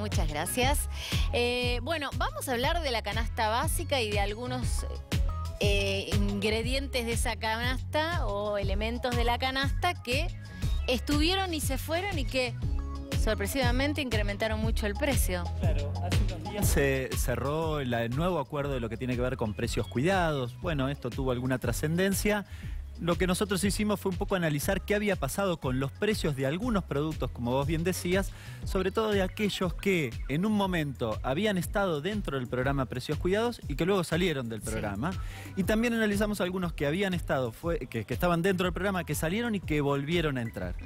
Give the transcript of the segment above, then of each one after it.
muchas gracias. Bueno, vamos a hablar de la canasta básica y de algunos ingredientes de esa canasta o elementos de la canasta que estuvieron y se fueron y que sorpresivamente incrementaron mucho el precio. Claro, hace unos días se cerró el nuevo acuerdo de lo que tiene que ver con precios cuidados. Bueno, esto tuvo alguna trascendencia. Lo que nosotros hicimos fue un poco analizar qué había pasado con los precios de algunos productos, como vos bien decías, sobre todo de aquellos que en un momento habían estado dentro del programa Precios Cuidados y que luego salieron del programa. Sí. Y también analizamos algunos que habían estado, que estaban dentro del programa, que salieron y que volvieron a entrar.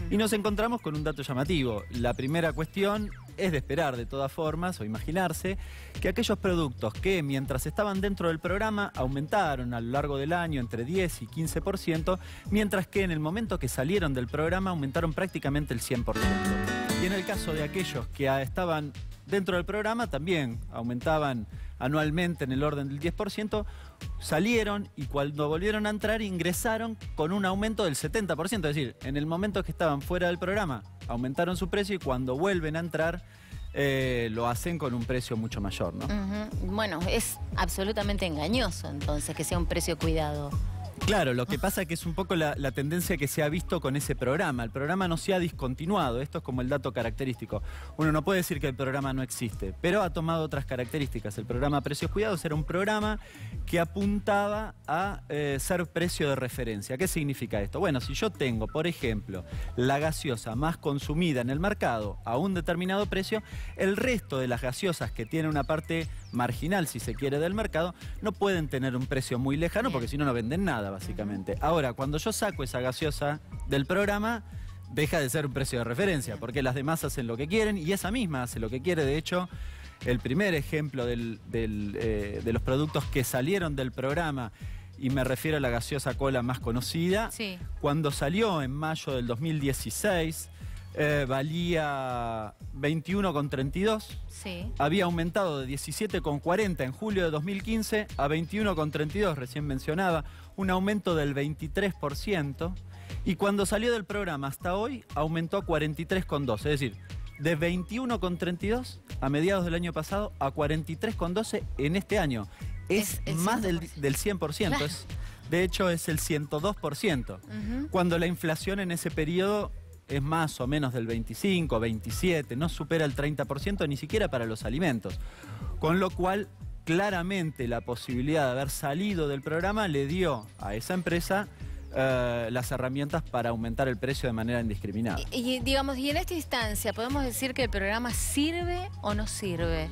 Y nos encontramos con un dato llamativo. La primera cuestión es de esperar de todas formas o imaginarse que aquellos productos que mientras estaban dentro del programa aumentaron a lo largo del año entre 10 y 15%, mientras que en el momento que salieron del programa aumentaron prácticamente el 100%. Y en el caso de aquellos que estaban dentro del programa también aumentaban anualmente en el orden del 10%, salieron y cuando volvieron a entrar ingresaron con un aumento del 70%, es decir, en el momento que estaban fuera del programa aumentaron su precio y cuando vuelven a entrar lo hacen con un precio mucho mayor, ¿no? Bueno, es absolutamente engañoso entonces que sea un precio cuidado. Claro, lo que pasa es que es un poco la tendencia que se ha visto con ese programa. El programa no se ha discontinuado, esto es como el dato característico. Uno no puede decir que el programa no existe, pero ha tomado otras características. El programa Precios Cuidados era un programa que apuntaba a ser precio de referencia. ¿Qué significa esto? Bueno, si yo tengo, por ejemplo, la gaseosa más consumida en el mercado a un determinado precio, el resto de las gaseosas que tienen una parte marginal, si se quiere, del mercado, no pueden tener un precio muy lejano porque si no, no venden nada, básicamente. Ahora, cuando yo saco esa gaseosa del programa, deja de ser un precio de referencia, porque las demás hacen lo que quieren y esa misma hace lo que quiere. De hecho, el primer ejemplo de los productos que salieron del programa, y me refiero a la gaseosa cola más conocida, sí. Cuando salió en mayo del 2016, valía 21,32. Sí. Había aumentado de 17,40 en julio de 2015 a 21,32, recién mencionaba, un aumento del 23%. Y cuando salió del programa hasta hoy, aumentó a 43,12. Es decir, de 21,32 a mediados del año pasado a 43,12 en este año. Es más del 100%. Claro. De hecho, es el 102%. Cuando la inflación en ese periodo es más o menos del 25, 27, no supera el 30% ni siquiera para los alimentos. Con lo cual, claramente la posibilidad de haber salido del programa le dio a esa empresa las herramientas para aumentar el precio de manera indiscriminada. Y digamos, y en esta instancia, ¿podemos decir que el programa sirve o no sirve?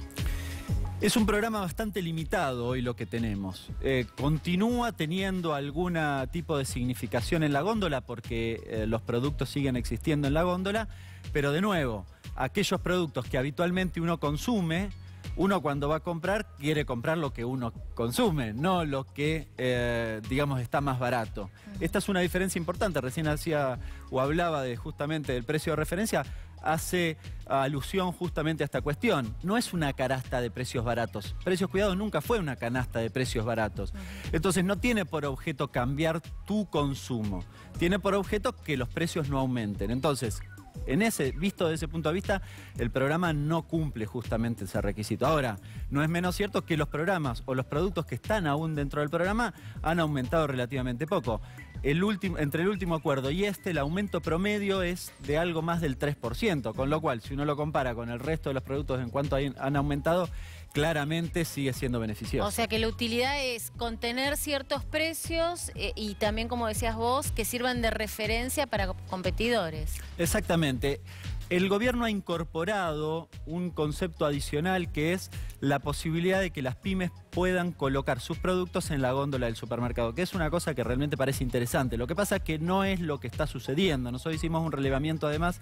Es un programa bastante limitado hoy lo que tenemos. Continúa teniendo algún tipo de significación en la góndola porque los productos siguen existiendo en la góndola, pero de nuevo, aquellos productos que habitualmente uno consume, uno cuando va a comprar quiere comprar lo que uno consume, no lo que, digamos, está más barato. Esta es una diferencia importante. Recién hablaba justamente del precio de referencia. Hace alusión justamente a esta cuestión. No es una canasta de precios baratos. Precios Cuidados nunca fue una canasta de precios baratos. Entonces no tiene por objeto cambiar tu consumo. Tiene por objeto que los precios no aumenten. Entonces, visto desde ese punto de vista, el programa no cumple justamente ese requisito. Ahora, no es menos cierto que los programas o los productos que están aún dentro del programa han aumentado relativamente poco. Entre el último acuerdo y el aumento promedio es de algo más del 3%, con lo cual, si uno lo compara con el resto de los productos en cuanto han aumentado, claramente sigue siendo beneficioso. O sea que la utilidad es contener ciertos precios y también, como decías vos, que sirvan de referencia para competidores. Exactamente. El gobierno ha incorporado un concepto adicional que es la posibilidad de que las pymes puedan colocar sus productos en la góndola del supermercado, que es una cosa que realmente parece interesante. Lo que pasa es que no es lo que está sucediendo. Nosotros hicimos un relevamiento además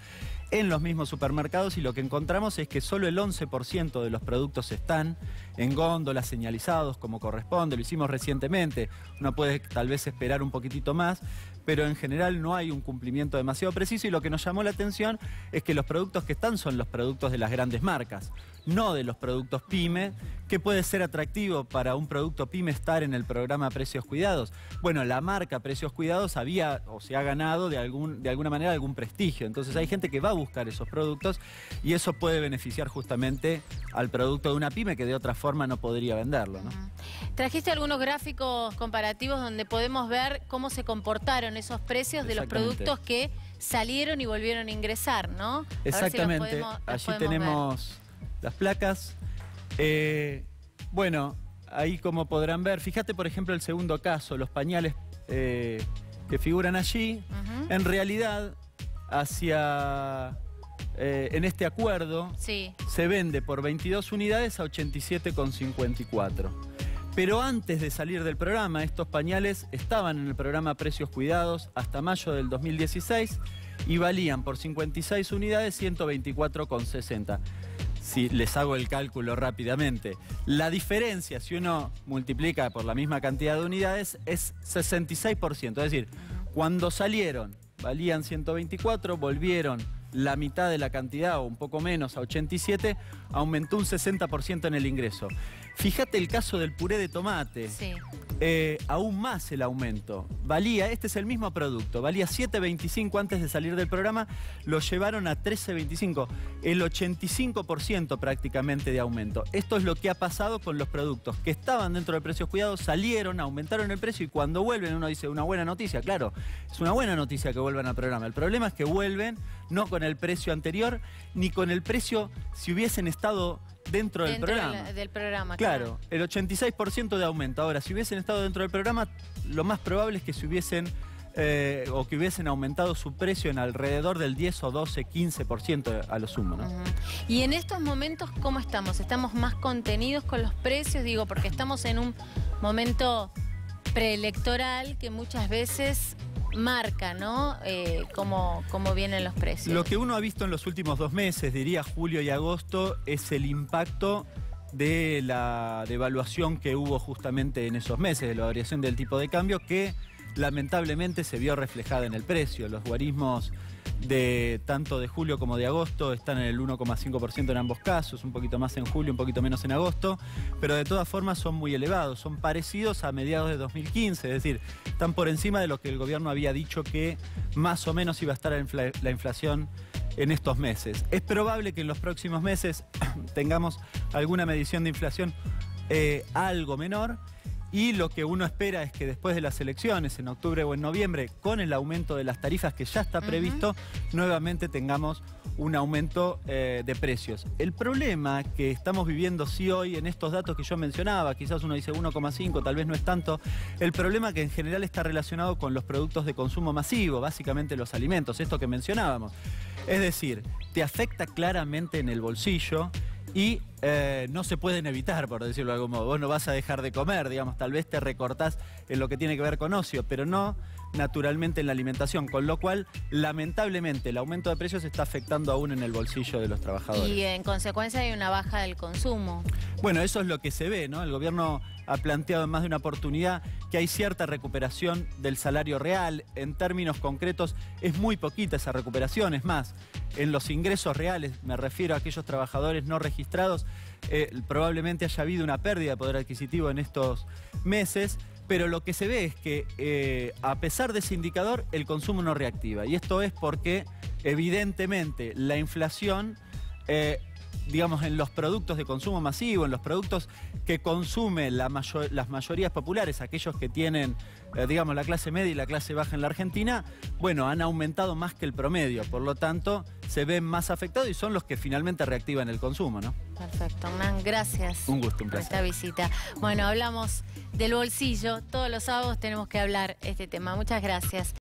en los mismos supermercados y lo que encontramos es que solo el 11% de los productos están en góndolas señalizados como corresponde. Lo hicimos recientemente. Uno puede tal vez esperar un poquitito más, pero en general no hay un cumplimiento demasiado preciso y lo que nos llamó la atención es que los productos que están son los productos de las grandes marcas. no de los productos PYME. ¿Qué puede ser atractivo para un producto PYME estar en el programa Precios Cuidados? Bueno, la marca Precios Cuidados había o se ha ganado de alguna manera algún prestigio. Entonces hay gente que va a buscar esos productos y eso puede beneficiar justamente al producto de una PYME que de otra forma no podría venderlo, ¿no? Trajiste algunos gráficos comparativos donde podemos ver cómo se comportaron esos precios de los productos que salieron y volvieron a ingresar, ¿no? Exactamente. Allí tenemos las placas. Bueno, ahí como podrán ver, fíjate por ejemplo el segundo caso, los pañales que figuran allí, en realidad en este acuerdo se vende por 22 unidades a 87,54. Pero antes de salir del programa, estos pañales estaban en el programa Precios Cuidados hasta mayo del 2016 y valían por 56 unidades 124,60. Si les hago el cálculo rápidamente, la diferencia, si uno multiplica por la misma cantidad de unidades, es 66%. Es decir, cuando salieron, valían 124, volvieron la mitad de la cantidad o un poco menos a 87, aumentó un 60% en el ingreso. Fíjate el caso del puré de tomate. Sí. Aún más el aumento. Este es el mismo producto, valía 7,25 antes de salir del programa, lo llevaron a 13,25. El 85% prácticamente de aumento. Esto es lo que ha pasado con los productos que estaban dentro de Precios Cuidados, salieron, aumentaron el precio y cuando vuelven uno dice, una buena noticia. Claro, es una buena noticia que vuelvan al programa. El problema es que vuelven no con el precio anterior ni con el precio si hubiesen estado dentro del programa. Claro, el 86% de aumento. Ahora, si hubiesen estado dentro del programa, lo más probable es que se hubiesen o que hubiesen aumentado su precio en alrededor del 10 o 12, 15% a lo sumo, ¿no? Y en estos momentos, ¿cómo estamos? ¿Estamos más contenidos con los precios? Digo, porque estamos en un momento preelectoral que muchas veces marca, ¿no? Cómo vienen los precios. Lo que uno ha visto en los últimos 2 meses, diría julio y agosto, es el impacto de la devaluación que hubo justamente en esos meses, de la variación del tipo de cambio, que lamentablemente se vio reflejada en el precio. Los guarismos tanto de julio como de agosto están en el 1,5% en ambos casos, un poquito más en julio, un poquito menos en agosto, pero de todas formas son muy elevados, son parecidos a mediados de 2015, es decir, están por encima de lo que el gobierno había dicho que más o menos iba a estar la inflación en estos meses. Es probable que en los próximos meses tengamos alguna medición de inflación algo menor. Y lo que uno espera es que después de las elecciones, en octubre o en noviembre, con el aumento de las tarifas que ya está previsto, nuevamente tengamos un aumento de precios. El problema que estamos viviendo hoy en estos datos que yo mencionaba, quizás uno dice 1,5, tal vez no es tanto, el problema que en general está relacionado con los productos de consumo masivo, básicamente los alimentos, esto que mencionábamos. Es decir, te afecta claramente en el bolsillo y no se pueden evitar, por decirlo de algún modo. Vos no vas a dejar de comer, digamos, tal vez te recortás en lo que tiene que ver con ocio, pero no naturalmente en la alimentación, con lo cual, lamentablemente, el aumento de precios está afectando aún en el bolsillo de los trabajadores. Y en consecuencia hay una baja del consumo. Bueno, eso es lo que se ve, ¿no? El gobierno ha planteado en más de una oportunidad que hay cierta recuperación del salario real. En términos concretos, es muy poquita esa recuperación, es más, en los ingresos reales, me refiero a aquellos trabajadores no registrados, probablemente haya habido una pérdida de poder adquisitivo en estos meses, pero lo que se ve es que a pesar de ese indicador, el consumo no reactiva. Y esto es porque, evidentemente, la inflación, digamos, en los productos de consumo masivo, en los productos que consumen las mayorías populares, aquellos que tienen, digamos, la clase media y la clase baja en la Argentina, bueno, han aumentado más que el promedio. Por lo tanto, se ven más afectados y son los que finalmente reactivan el consumo, ¿no? Perfecto, Hernán, gracias. Un gusto, un por placer. esta visita. Bueno, hablamos del bolsillo. Todos los sábados tenemos que hablar este tema. Muchas gracias.